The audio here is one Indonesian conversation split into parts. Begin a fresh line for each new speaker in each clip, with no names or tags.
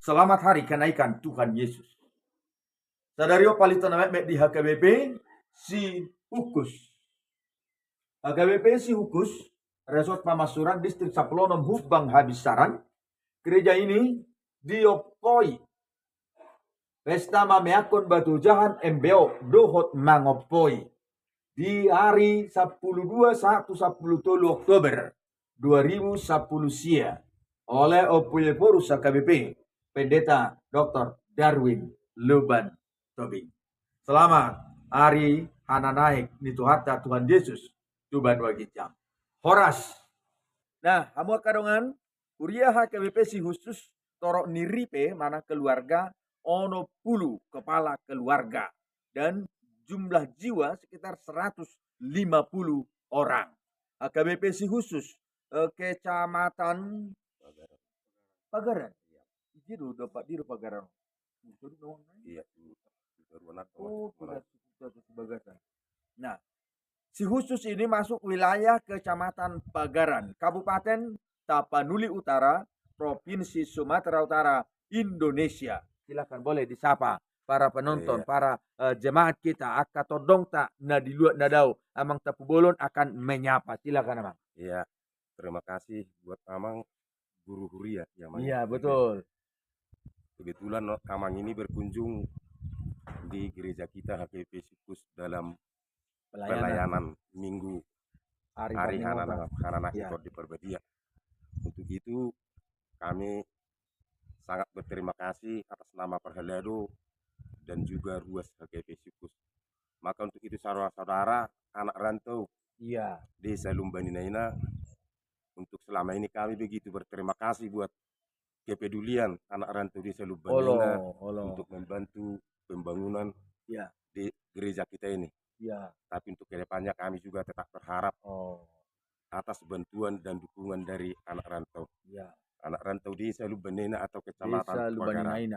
Selamat hari kenaikan Tuhan Yesus. Sadario palito na di HKBP si Hukus. HKBP si Hukus, Resort Pamasuran, Distrik Saplonom, Hubang Habisaran. Gereja ini diopoi pesta mameakon batu jahan MBO dohot mangopoi di hari 12/1/10 Oktober 2010 sia oleh Opulipurus HKBP Pendeta Dr. Darwin Luban Tobing. Selamat hari Hana naik nituhata Tuhan Yesus Tuban wagijam. Horas. Nah, hamu kadongan Uriah HKBP si khusus torok niripe mana keluarga ono puluh kepala keluarga dan jumlah jiwa sekitar 150 orang. HKBP si khusus kecamatan Pagaran. Itu dapat di Pagaran. Iya, oh, Pagaran. Nah, si khusus ini masuk wilayah Kecamatan Pagaran, Kabupaten Tapanuli Utara, Provinsi Sumatera Utara, Indonesia. Silakan boleh disapa para penonton, para jemaat kita, akatodong tak nadiluat nadau, amang tapu bolon akan menyapa. Silakan amang.
Iya, terima kasih buat amang guru Huria ya.
Iya, betul.
Kebetulan amang ini berkunjung di gereja kita HKBP Sikus dalam pelayanan minggu hari Hana ikut di Perbedia. Untuk itu kami sangat berterima kasih atas nama Perhelado dan juga Ruas HKBP Sikus. Maka untuk itu saudara-saudara anak rantau Desa Lumbaninaina, untuk selama ini kami begitu berterima kasih buat kepedulian anak rantau Desa Lumbanina untuk membantu pembangunan di gereja kita ini. Tapi untuk kedepannya kami juga tetap berharap atas bantuan dan dukungan dari anak rantau. Anak rantau Desa Lumbanina atau Kecamatan Pagaran.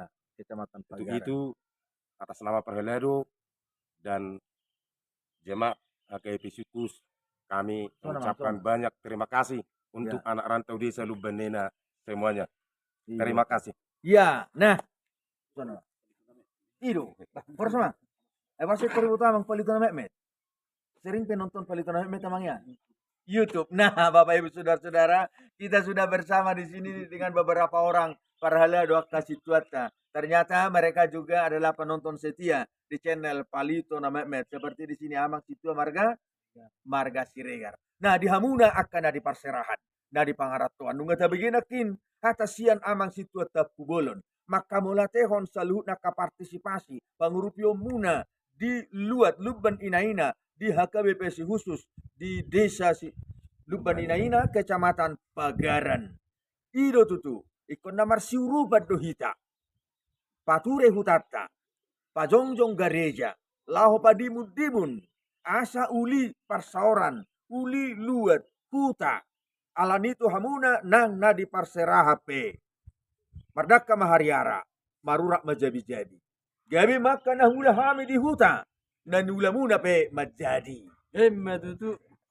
Untuk itu atas nama Perhelado dan jemaat HKBP Sikus kami mengucapkan banyak terima kasih untuk anak rantau Desa Lumbanina semuanya. Terima kasih.
Ya, nah. Itu. Bersama. Masih perutama Pelitona Mehmet. Sering penonton Pelitona Mehmet emangnya? YouTube. Nah, Bapak Ibu Saudara-saudara, kita sudah bersama di sini dengan beberapa orang Perhelado kasih cuata. Ternyata mereka juga adalah penonton setia di channel Pelitona Mehmet. Seperti di sini Amang Situa Marga Siregar. Nah, di Hamuna akan ada perserahan. Nah, di Pangaratuan nunggu tabiginakin hatasian Amang Situa tapu bolon. Maka mulatehon saluhna ka partisipasi pangurupio muna di luat Luban Inaina di HKBP si khusus di desa si Luban Inaina Kecamatan Pagaran. Ido tutu ikon namar siurubat dohita pature hutata pajongjong gareja laho padimun asa uli parsaoran uli luat huta alanitu hamuna nang nadi parserahape mardaka mahariara marurak majabi-jabi gabi maka nahula hami di huta dan ulamuna pe majadi.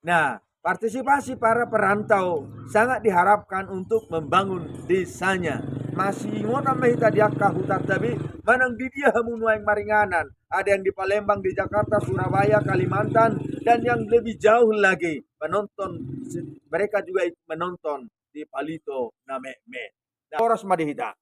Nah, partisipasi para perantau sangat diharapkan untuk membangun desanya. Masih ngotam mahita diakka hutan tapi manang di dia hamunuaing maringanan. Ada yang di Palembang, di Jakarta, Surabaya, Kalimantan, dan yang lebih jauh lagi menonton. Mereka juga menonton di Palito Namehmet. Nah, Horas Madihita.